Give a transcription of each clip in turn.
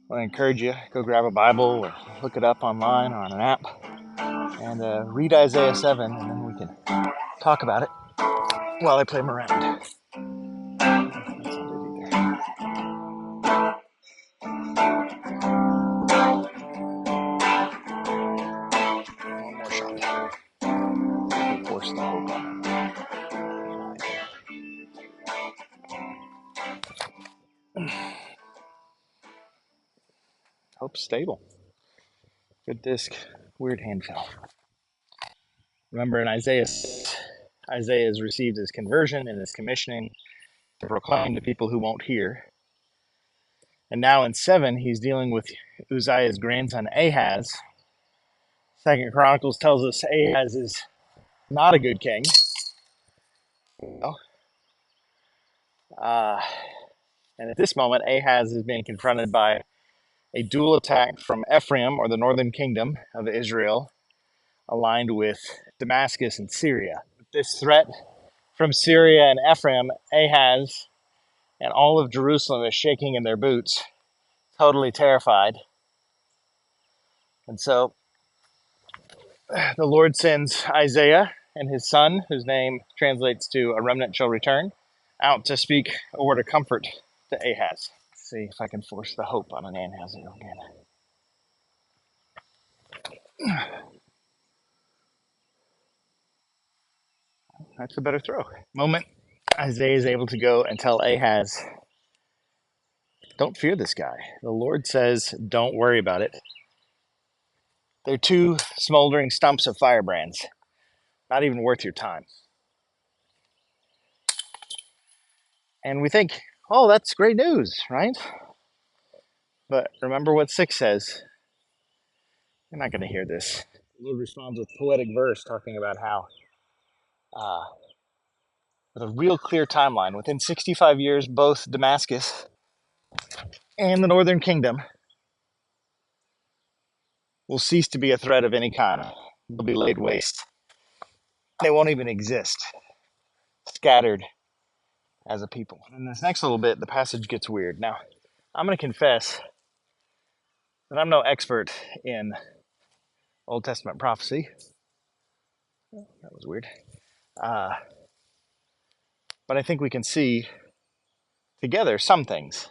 I encourage you, go grab a Bible or look it up online or on an app and read Isaiah 7, and then we can talk about it while I play them around. That's not it either. One more shot. Force the hope on them. Hope's stable. Good disc. Weird hand fell. Remember in Isaiah is received his conversion and his commissioning to proclaim to people who won't hear. And now in 7, he's dealing with Uzziah's grandson Ahaz. Second Chronicles tells us Ahaz is not a good king. And at this moment, Ahaz is being confronted by a dual attack from Ephraim, or the northern kingdom of Israel, aligned with Damascus and Syria. This threat from Syria and Ephraim, Ahaz and all of Jerusalem is shaking in their boots, totally terrified. And so the Lord sends Isaiah and his son, whose name translates to "a remnant shall return," out to speak a word of comfort to Ahaz. Let's see if I can force the hope on an Ahaz again. That's a better throw. Moment Isaiah is able to go and tell Ahaz, don't fear this guy. The Lord says, don't worry about it. They're two smoldering stumps of firebrands. Not even worth your time. And we think, oh, that's great news, right? But remember what 6 says. You're not going to hear this. The Lord responds with poetic verse talking about how, with a real clear timeline, within 65 years, both Damascus and the northern kingdom will cease to be a threat of any kind. They'll be laid waste. They won't even exist, scattered as a people. In this next little bit, the passage gets weird. Now, I'm going to confess that I'm no expert in Old Testament prophecy. That was weird. But I think we can see together some things.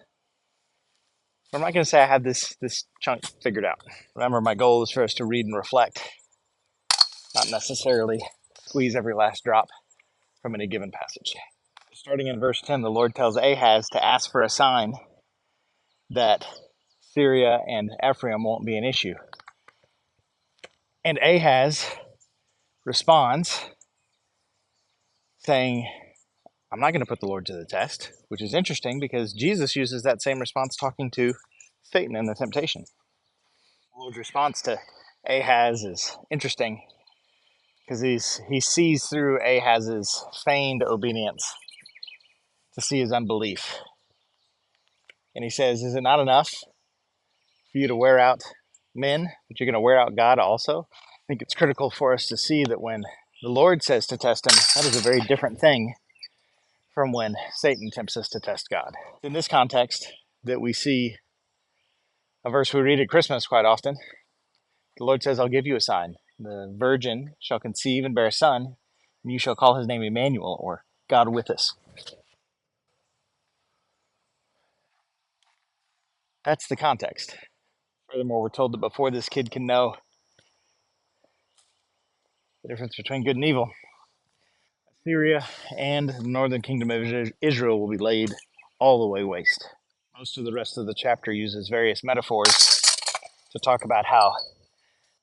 I'm not going to say I have this chunk figured out. Remember, my goal is for us to read and reflect, not necessarily squeeze every last drop from any given passage. Starting in verse 10, the Lord tells Ahaz to ask for a sign that Syria and Ephraim won't be an issue. And Ahaz responds saying, I'm not going to put the Lord to the test, which is interesting because Jesus uses that same response talking to Satan in the temptation. The Lord's response to Ahaz is interesting because he sees through Ahaz's feigned obedience to see his unbelief. And he says, is it not enough for you to wear out men, but you're going to wear out God also? I think it's critical for us to see that when the Lord says to test him, that is a very different thing from when Satan tempts us to test God. In this context, that we see a verse we read at Christmas quite often. The Lord says, I'll give you a sign. The virgin shall conceive and bear a son, and you shall call his name Emmanuel, or God with us. That's the context. Furthermore, we're told that before this kid can know the difference between good and evil, Syria and the northern kingdom of Israel will be laid all the way waste. Most of the rest of the chapter uses various metaphors to talk about how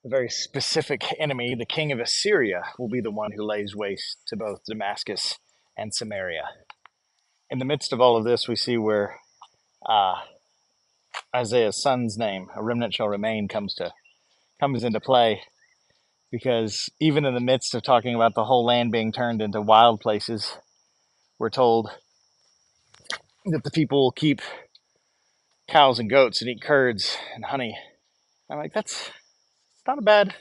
a very specific enemy, the king of Assyria, will be the one who lays waste to both Damascus and Samaria. In the midst of all of this, we see where Isaiah's son's name, a remnant shall remain, comes into play, because even in the midst of talking about the whole land being turned into wild places, we're told that the people will keep cows and goats and eat curds and honey. I'm like, it's not a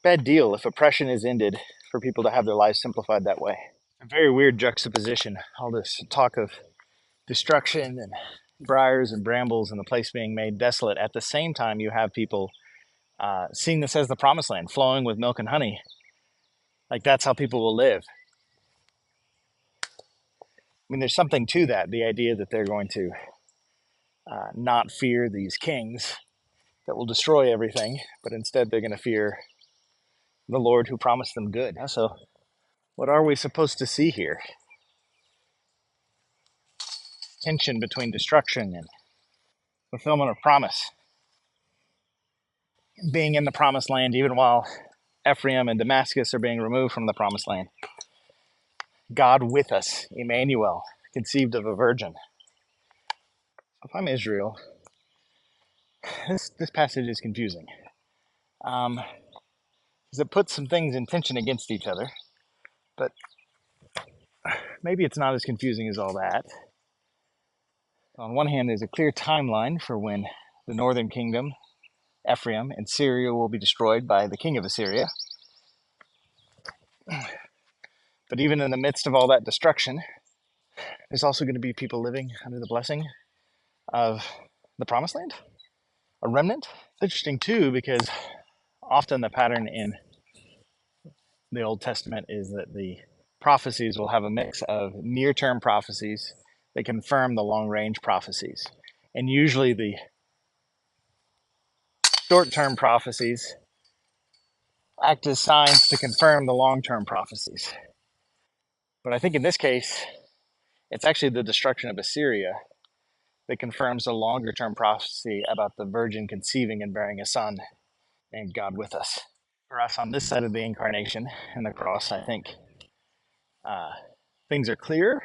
bad deal if oppression is ended for people to have their lives simplified that way. A very weird juxtaposition, all this talk of destruction and briars and brambles and the place being made desolate. At the same time, you have people seeing this as the promised land, flowing with milk and honey. Like that's how people will live. I mean, there's something to that, the idea that they're going to not fear these kings that will destroy everything, but instead they're going to fear the Lord who promised them good. So, what are we supposed to see here? Tension between destruction and fulfillment of promise. Being in the promised land, even while Ephraim and Damascus are being removed from the promised land. God with us, Emmanuel, conceived of a virgin. If I'm Israel, this passage is confusing. Because it puts some things in tension against each other, but maybe it's not as confusing as all that. On one hand, there's a clear timeline for when the northern kingdom, Ephraim, and Syria will be destroyed by the king of Assyria. But even in the midst of all that destruction, there's also going to be people living under the blessing of the promised land, a remnant. It's interesting too, because often the pattern in the Old Testament is that the prophecies will have a mix of near-term prophecies that confirm the long-range prophecies. And usually the short-term prophecies act as signs to confirm the long-term prophecies. But I think in this case, it's actually the destruction of Assyria that confirms a longer-term prophecy about the virgin conceiving and bearing a son and God with us. For us on this side of the incarnation and the cross, I think things are clear,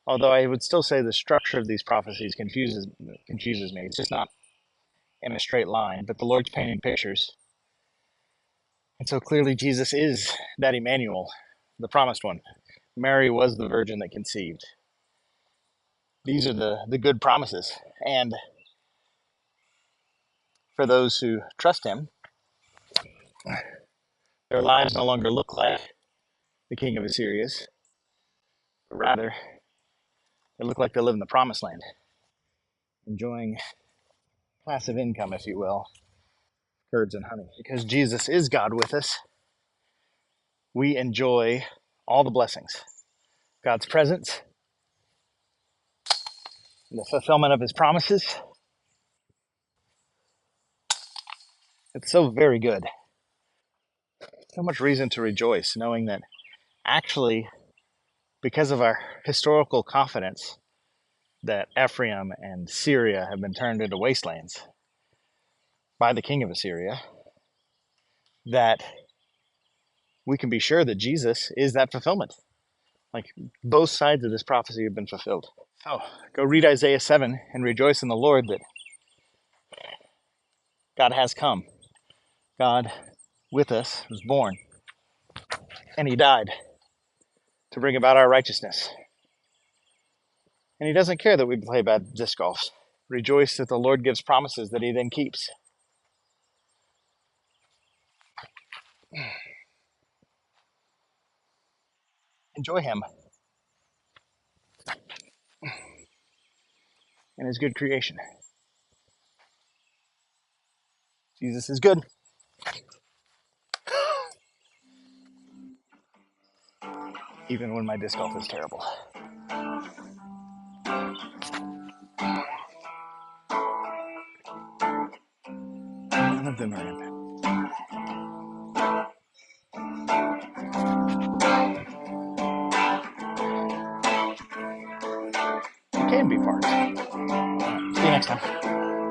although I would still say the structure of these prophecies confuses me. It's just not in a straight line, but the Lord's painting pictures. And so clearly Jesus is that Emmanuel, the promised one. Mary was the virgin that conceived. These are the good promises. And for those who trust him, their lives no longer look like the king of Assyria's, but rather they look like they live in the promised land, enjoying passive income, if you will, curds and honey. Because Jesus is God with us, we enjoy all the blessings. God's presence, and the fulfillment of his promises. It's so very good. So much reason to rejoice, knowing that actually, because of our historical confidence that Ephraim and Syria have been turned into wastelands by the king of Assyria, that we can be sure that Jesus is that fulfillment. Like both sides of this prophecy have been fulfilled. So go read Isaiah 7 and rejoice in the Lord that God has come. God with us was born, and he died to bring about our righteousness. And he doesn't care that we play bad disc golf. Rejoice that the Lord gives promises that he then keeps. Enjoy him and his good creation. Jesus is good. Even when my disc golf is terrible. None of them are in. It can be parts. See you next time.